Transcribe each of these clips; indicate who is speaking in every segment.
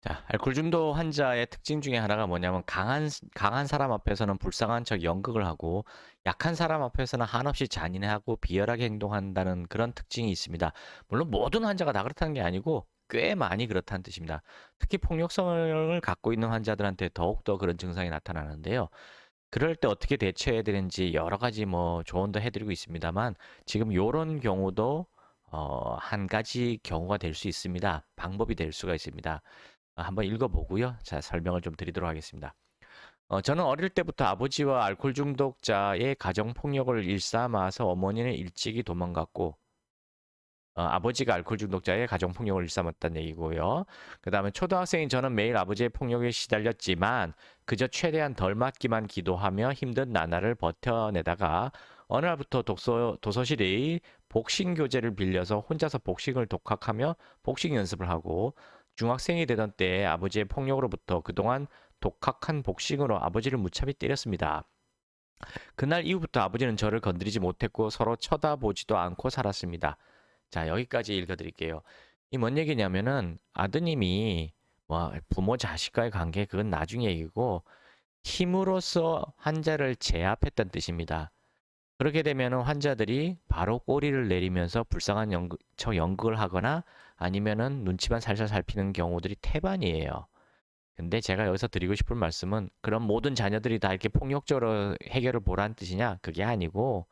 Speaker 1: 자, 알코올 중독 환자의 특징 중에 하나가 뭐냐면 강한 사람 앞에서는 불쌍한 척 연극을 하고 약한 사람 앞에서는 한없이 잔인하고 비열하게 행동한다는 그런 특징이 있습니다. 물론 모든 환자가 다 그렇다는 게 아니고 꽤 많이 그렇다는 뜻입니다. 특히 폭력성을 갖고 있는 환자들한테 더욱더 그런 증상이 나타나는데요. 그럴 때 어떻게 대처해야 되는지 여러 가지 뭐 조언도 해드리고 있습니다만 지금 요런 경우도 한 가지 경우가 될 수 있습니다. 방법이 될 수가 있습니다. 한번 읽어보고요. 자, 설명을 좀 드리도록 하겠습니다. 저는 어릴 때부터 아버지와 알코올 중독자의 가정폭력을 일삼아서 어머니는 일찍이 도망갔고, 아버지가 알코올 중독자의 가정폭력을 일삼았다는 얘기고요. 그 다음에 초등학생인 저는 매일 아버지의 폭력에 시달렸지만 그저 최대한 덜 맞기만 기도하며 힘든 나날을 버텨내다가 어느 날부터 도서실의 복싱 교재를 빌려서 혼자서 복싱을 독학하며 복싱 연습을 하고 중학생이 되던 때에 아버지의 폭력으로부터 그동안 독학한 복싱으로 아버지를 무차히 때렸습니다. 그날 이후부터 아버지는 저를 건드리지 못했고 서로 쳐다보지도 않고 살았습니다. 자, 여기까지 읽어드릴게요. 이 뭔 얘기냐면은 아드님이 뭐 부모 자식과의 관계 그건 나중 얘기고 힘으로써 환자를 제압했다는 뜻입니다. 그렇게 되면은 환자들이 바로 꼬리를 내리면서 불쌍한 연극을 하거나 아니면은 눈치만 살살 살피는 경우들이 태반이에요. 근데 제가 여기서 드리고 싶은 말씀은 그런 모든 자녀들이 다 이렇게 폭력적으로 해결을 보라는 뜻이냐? 그게 아니고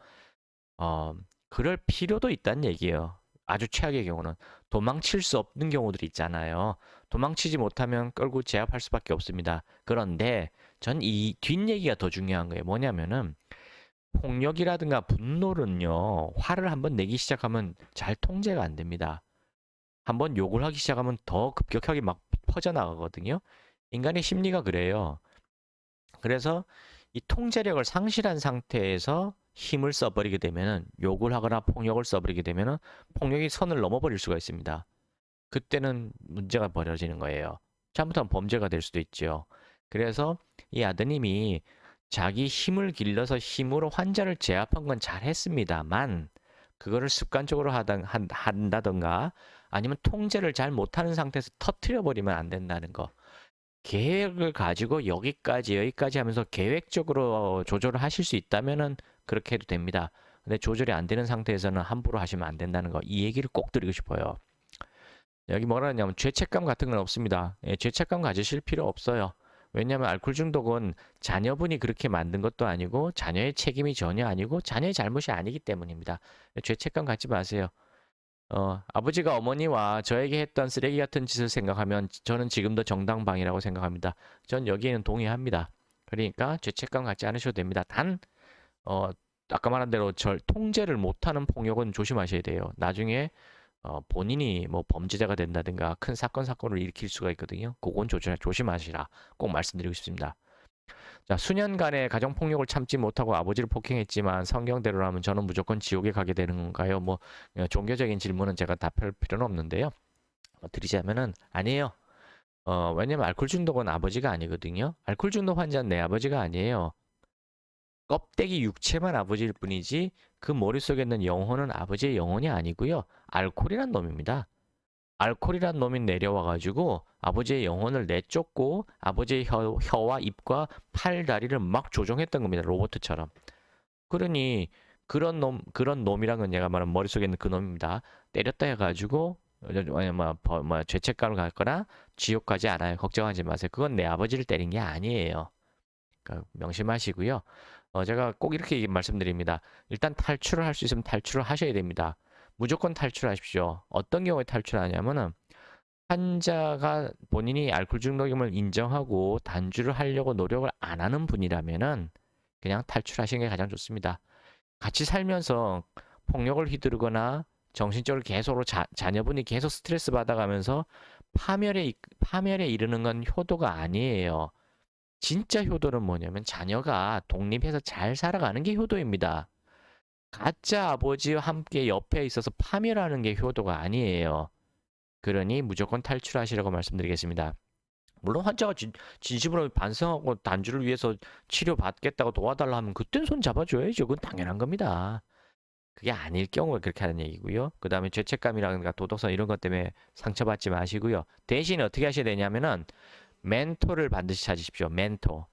Speaker 1: 어, 그럴 필요도 있다는 얘기예요. 아주 최악의 경우는 도망칠 수 없는 경우들이 있잖아요. 도망치지 못하면 끌고 제압할 수밖에 없습니다. 그런데 전 이 뒷얘기가 더 중요한 거예요. 뭐냐면은 폭력이라든가 분노는요, 화를 한번 내기 시작하면 잘 통제가 안 됩니다. 한번 욕을 하기 시작하면 더 급격하게 막 퍼져나가거든요. 인간의 심리가 그래요. 그래서 이 통제력을 상실한 상태에서 힘을 써버리게 되면은 욕을 하거나 폭력을 써버리게 되면은 폭력이 선을 넘어버릴 수가 있습니다. 그때는 문제가 벌어지는 거예요. 잘못하면 범죄가 될 수도 있죠. 그래서 이 아드님이 자기 힘을 길러서 힘으로 환자를 제압한 건 잘했습니다만 그거를 습관적으로 한다던가 아니면 통제를 잘 못하는 상태에서 터트려 버리면 안 된다는 거. 계획을 가지고 여기까지 하면서 계획적으로 조절을 하실 수 있다면은 그렇게 해도 됩니다. 근데 조절이 안 되는 상태에서는 함부로 하시면 안 된다는 거. 이 얘기를 꼭 드리고 싶어요. 여기 뭐라 하냐면 죄책감 같은 건 없습니다. 예, 죄책감 가지실 필요 없어요. 왜냐하면 알코올 중독은 자녀분이 그렇게 만든 것도 아니고 자녀의 책임이 전혀 아니고 자녀의 잘못이 아니기 때문입니다. 죄책감 갖지 마세요. 아버지가 어머니와 저에게 했던 쓰레기 같은 짓을 생각하면 저는 지금도 정당방위라고 생각합니다. 전 여기에는 동의합니다. 그러니까 죄책감 갖지 않으셔도 됩니다. 단, 어, 아까 말한 대로 통제를 못하는 폭력은 조심하셔야 돼요. 나중에 본인이 뭐 범죄자가 된다든가 큰 사건을 일으킬 수가 있거든요. 그건 조심하시라. 꼭 말씀드리고 싶습니다. 자, 수년간의 가정폭력을 참지 못하고 아버지를 폭행했지만 성경대로라면 저는 무조건 지옥에 가게 되는 건가요? 뭐 종교적인 질문은 제가 답할 필요는 없는데요. 드리자면은 아니에요. 왜냐면 알코올 중독은 아버지가 아니거든요. 알코올 중독 환자는 내 아버지가 아니에요. 껍데기 육체만 아버지일 뿐이지 그 머릿속에 있는 영혼은 아버지의 영혼이 아니고요. 알코올이란 놈입니다. 알코올이란 놈이 내려와가지고 아버지의 영혼을 내쫓고 아버지의 혀와 입과 팔, 다리를 막 조종했던 겁니다. 로봇처럼. 그러니 그런 놈이란 건 얘가 말하는 머릿속에 있는 그 놈입니다. 때렸다 해가지고 죄책감을 갖거나 지옥 가지 않아요. 걱정하지 마세요. 그건 내 아버지를 때린 게 아니에요. 그러니까 명심하시고요. 제가 꼭 이렇게 말씀드립니다. 일단 탈출을 할 수 있으면 탈출을 하셔야 됩니다. 무조건 탈출하십시오. 어떤 경우에 탈출하냐면은 환자가 본인이 알코올 중독임을 인정하고 단주를 하려고 노력을 안 하는 분이라면은 그냥 탈출하시는 게 가장 좋습니다. 같이 살면서 폭력을 휘두르거나 정신적으로 계속 자녀분이 계속 스트레스 받아가면서 파멸에 이르는 건 효도가 아니에요. 진짜 효도는 뭐냐면 자녀가 독립해서 잘 살아가는 게 효도입니다. 가짜 아버지와 함께 옆에 있어서 파멸하는 게 효도가 아니에요. 그러니 무조건 탈출하시라고 말씀드리겠습니다. 물론 환자가 진심으로 반성하고 단주를 위해서 치료받겠다고 도와달라 하면 그땐 손 잡아줘야죠. 그건 당연한 겁니다. 그게 아닐 경우에 그렇게 하는 얘기고요. 그 다음에 죄책감이라든가 도덕성 이런 것 때문에 상처받지 마시고요. 대신 어떻게 하셔야 되냐면은 멘토를 반드시 찾으십시오. 멘토.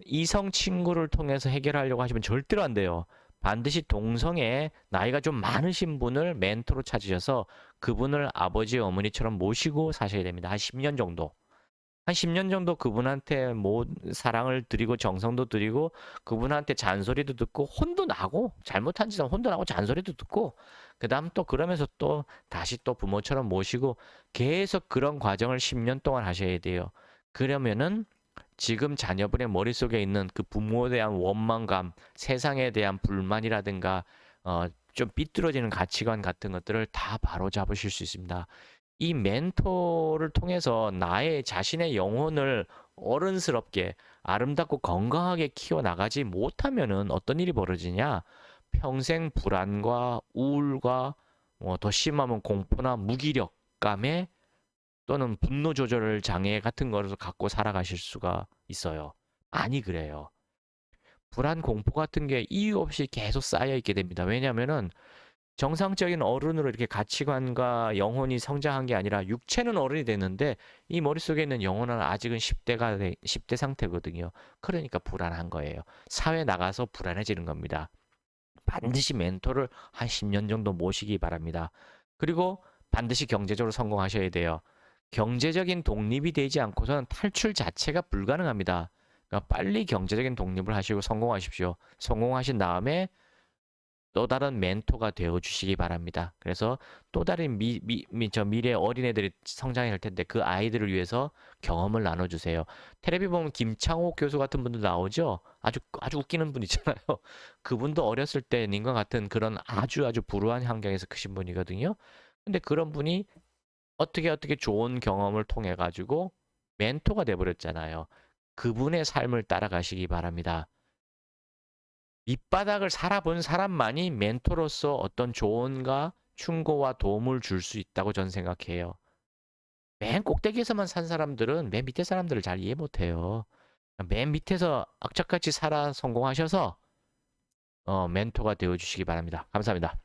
Speaker 1: 이성 친구를 통해서 해결하려고 하시면 절대로 안 돼요. 반드시 동성애 나이가 좀 많으신 분을 멘토로 찾으셔서 그분을 아버지 어머니처럼 모시고 사셔야 됩니다. 한 10년 정도. 한 10년 정도 그분한테 뭐 사랑을 드리고 정성도 드리고 그분한테 잔소리도 듣고 혼도 나고 잘못한 짓은 혼도 나고 잔소리도 듣고 그다음 또 그러면서 또 다시 또 부모처럼 모시고 계속 그런 과정을 10년 동안 하셔야 돼요. 그러면은 지금 자녀분의 머릿속에 있는 그 부모에 대한 원망감, 세상에 대한 불만이라든가 좀 삐뚤어지는 가치관 같은 것들을 다 바로잡으실 수 있습니다. 이 멘토를 통해서 나의 자신의 영혼을 어른스럽게 아름답고 건강하게 키워나가지 못하면은 어떤 일이 벌어지냐? 평생 불안과 우울과 더 심하면 공포나 무기력감에 또는 분노 조절 장애 같은 거를 갖고 살아가실 수가 있어요. 많이 그래요. 불안, 공포 같은 게 이유 없이 계속 쌓여 있게 됩니다. 왜냐하면은 정상적인 어른으로 이렇게 가치관과 영혼이 성장한 게 아니라 육체는 어른이 됐는데 이 머릿속에 있는 영혼은 아직은 10대 상태거든요. 그러니까 불안한 거예요. 사회 나가서 불안해지는 겁니다. 반드시 멘토를 한 10년 정도 모시기 바랍니다. 그리고 반드시 경제적으로 성공하셔야 돼요. 경제적인 독립이 되지 않고서는 탈출 자체가 불가능합니다. 그러니까 빨리 경제적인 독립을 하시고 성공하십시오. 성공하신 다음에 또 다른 멘토가 되어 주시기 바랍니다. 그래서 또 다른 미래 어린애들이 성장할 텐데 그 아이들을 위해서 경험을 나눠주세요. 텔레비 보면 김창호 교수 같은 분들 나오죠? 아주 웃기는 분 있잖아요. 그분도 어렸을 때님과 같은 그런 아주 불우한 환경에서 크신 분이거든요. 근데 그런 분이 어떻게 좋은 경험을 통해 가지고 멘토가 돼버렸잖아요. 그분의 삶을 따라가시기 바랍니다. 밑바닥을 살아본 사람만이 멘토로서 어떤 조언과 충고와 도움을 줄 수 있다고 저는 생각해요. 맨 꼭대기에서만 산 사람들은 맨 밑에 사람들을 잘 이해 못해요. 맨 밑에서 악착같이 살아 성공하셔서 멘토가 되어 주시기 바랍니다. 감사합니다.